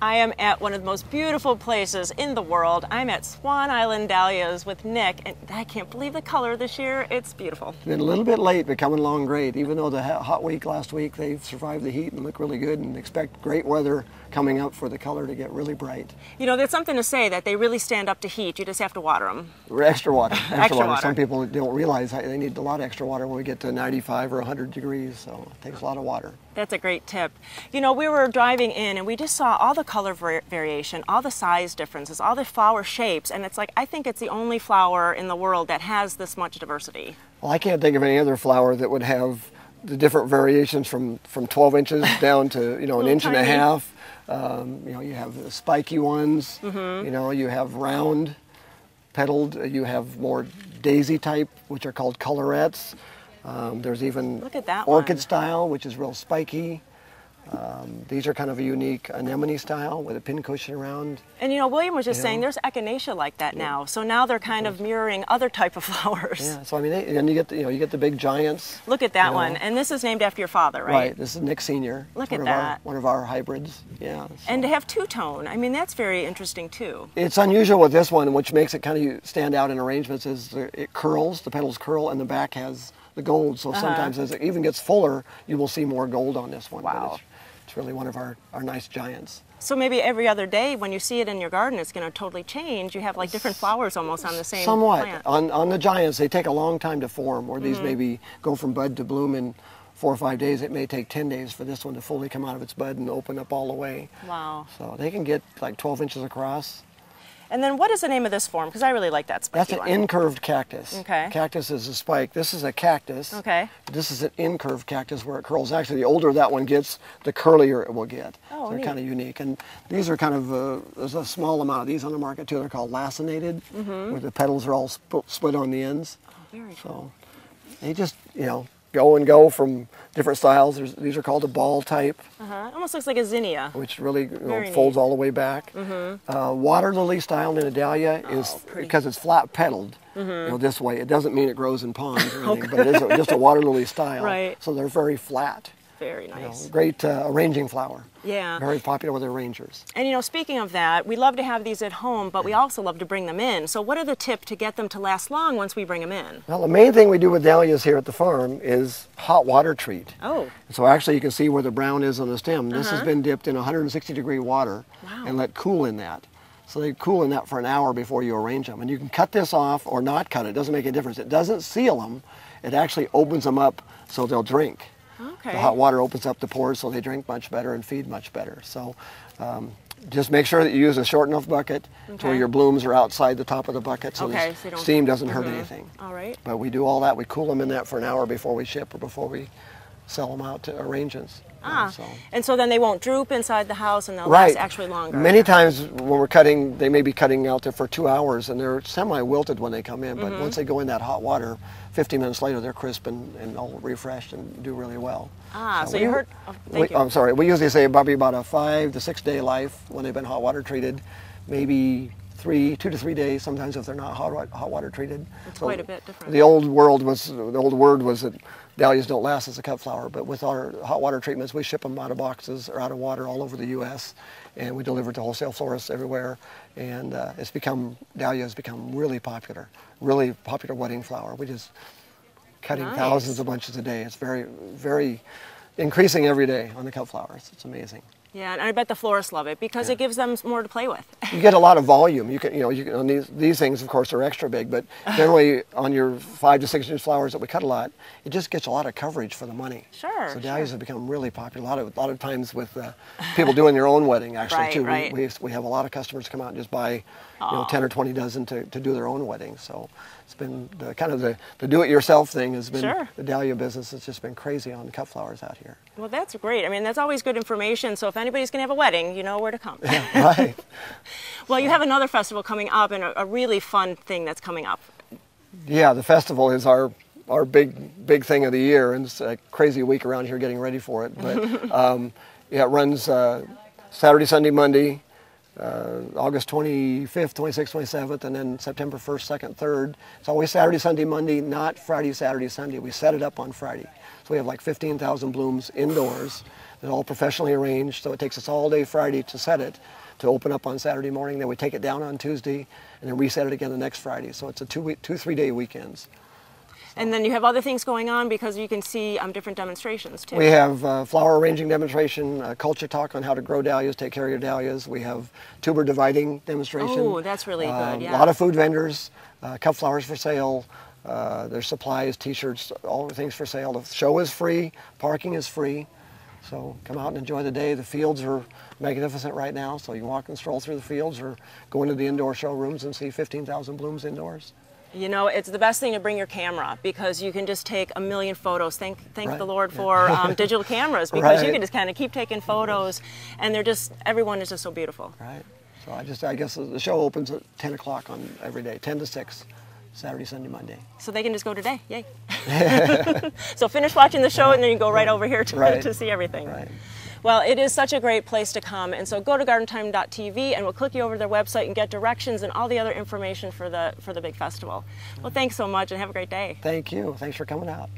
I am at one of the most beautiful places in the world. I'm at Swan Island Dahlias with Nick, and I can't believe the color this year. It's beautiful. It's been a little bit late, but coming along great. Even though the hot week last week, they've survived the heat and look really good, and expect great weather coming up for the color to get really bright. You know, there's something to say that they really stand up to heat. You just have to water them. Extra water. Extra water. Some people don't realize they need a lot of extra water when we get to 95 or 100 degrees, so it takes a lot of water. That's a great tip. You know, we were driving in and we just saw all the color variation, all the size differences, all the flower shapes, and it's like, I think it's the only flower in the world that has this much diversity. Well, I can't think of any other flower that would have the different variations from 12 inches down to, you know, an inch and a half. You know, you have the spiky ones, you know, you have round petaled, you have more daisy type, which are called colorettes. There's even Look at that orchid one. style, which is real spiky. These are kind of a unique anemone style with a pin cushion around. And you know, William was just saying there's echinacea like that now. So now they're kind of mirroring other type of flowers. Yeah, so I mean, and you get the, you get the big giants. Look at that one. And this is named after your father, right? Right. This is Nick Senior. Look at that. One of our hybrids. Yeah. So. And to have two-tone, I mean, that's very interesting too. It's unusual with this one, which makes it kind of stand out in arrangements, is it curls, the petals curl, and the back has the gold. So sometimes as it even gets fuller, you will see more gold on this one. Wow. It's really one of our nice giants. So maybe every other day when you see it in your garden, it's going to totally change. You have like different flowers almost on the same plant. On the giants, they take a long time to form, or these maybe go from bud to bloom in 4 or 5 days. It may take 10 days for this one to fully come out of its bud and open up all the way. Wow. So they can get like 12 inches across. And then what is the name of this form? Because I really like that spiky one. That's an incurved cactus. Okay. Cactus is a spike. This is a cactus. Okay. This is an incurved cactus where it curls. Actually, the older that one gets, the curlier it will get. Oh, so they're neat. kind of unique. And these are kind of, there's a small amount of these on the market too. They're called lacinated, where the petals are all split on the ends. Oh, very so cool. they just, you know, go from different styles. These are called a ball type. Almost looks like a zinnia. Which really Very folds neat. all the way back. Water lily style in a dahlia is, because it's flat petaled, you know, this way. It doesn't mean it grows in ponds or anything, but it is just a water lily style. Right. So they're very flat. Very You know, nice. great arranging flower. Yeah. Very popular with arrangers. And you know, speaking of that, we love to have these at home, but we also love to bring them in. So what are the tips to get them to last long once we bring them in? Well, the main thing we do with dahlias here at the farm is hot water treat. Oh. So actually you can see where the brown is on the stem. This has been dipped in 160-degree water and let cool in that. So they cool in that for an hour before you arrange them. And you can cut this off or not cut it. It doesn't make a difference. It doesn't seal them. It actually opens them up so they'll drink. Okay. The hot water opens up the pores so they drink much better and feed much better. So just make sure that you use a short enough bucket to where your blooms are outside the top of the bucket so the steam doesn't hurt anything. All right. But we do all that. We cool them in that for an hour before we ship or before we sell them out to arrangements. And so then they won't droop inside the house and they'll last actually longer. Many times when we're cutting, they may be cutting out there for 2 hours and they're semi-wilted when they come in, but once they go in that hot water, 15 minutes later they're crisp and all refreshed and do really well. So you heard, thank you. I'm sorry, we usually say probably about a 5 to 6 day life when they've been hot water treated, maybe 2 to 3 days sometimes if they're not hot water treated. It's quite a bit different. The old word was that dahlias don't last as a cut flower, but with our hot water treatments, we ship them out of boxes or out of water all over the U.S. and we deliver to wholesale florists everywhere. And dahlia has become really popular wedding flower. We just cutting thousands of bunches a day. It's very, very increasing every day on the cut flowers. It's amazing. Yeah, and I bet the florists love it because it gives them more to play with. You get a lot of volume. You can, on these things, of course, are extra big, but generally on your 5 to 6 inch flowers that we cut a lot, it just gets a lot of coverage for the money. Sure. So dahlias have become really popular. A lot of times with people doing their own wedding, actually, too. Right. We have a lot of customers come out and just buy, 10 or 20 dozen to do their own wedding. So it's been the do-it-yourself thing has been the dahlia business has just been crazy on cut flowers out here. Well, that's great. I mean, that's always good information. So if anybody's going to have a wedding, you know where to come. Yeah, right. Well, you have another festival coming up and a really fun thing that's coming up. Yeah, the festival is our big thing of the year, and it's a crazy week around here getting ready for it. But it runs Saturday, Sunday, Monday, August 25th, 26th, 27th, and then September 1st, 2nd, 3rd. It's always Saturday, Sunday, Monday, not Friday, Saturday, Sunday. We set it up on Friday. So we have like 15,000 blooms indoors They're all professionally arranged, so it takes us all day Friday to set it, to open up on Saturday morning. Then we take it down on Tuesday, and then reset it again the next Friday. So it's a 3-day weekends. And then you have other things going on because you can see different demonstrations too. We have flower arranging demonstration, culture talk on how to grow dahlias, take care of your dahlias. We have tuber dividing demonstration. Oh, that's really good, yeah. A lot of food vendors, cut flowers for sale. There's supplies, t-shirts, all the things for sale. The show is free, parking is free. So come out and enjoy the day. The fields are magnificent right now, so you walk and stroll through the fields or go into the indoor showrooms and see 15,000 blooms indoors. You know, it's the best thing to bring your camera because you can just take a million photos. Thank Right. the Lord for digital cameras because you Right. can just kind of keep taking photos, and they're just, everyone is just so beautiful. Right. So I guess the show opens at 10 o'clock on every day, 10 to 6, Saturday, Sunday, Monday. So they can just go today, yay. So finish watching the show and then you go right over here to, Right. to see everything. Right. Well, it is such a great place to come, and so go to gardentime.tv and we'll click you over to their website and get directions and all the other information for the big festival. Well, thanks so much and have a great day. Thank you. Thanks for coming out.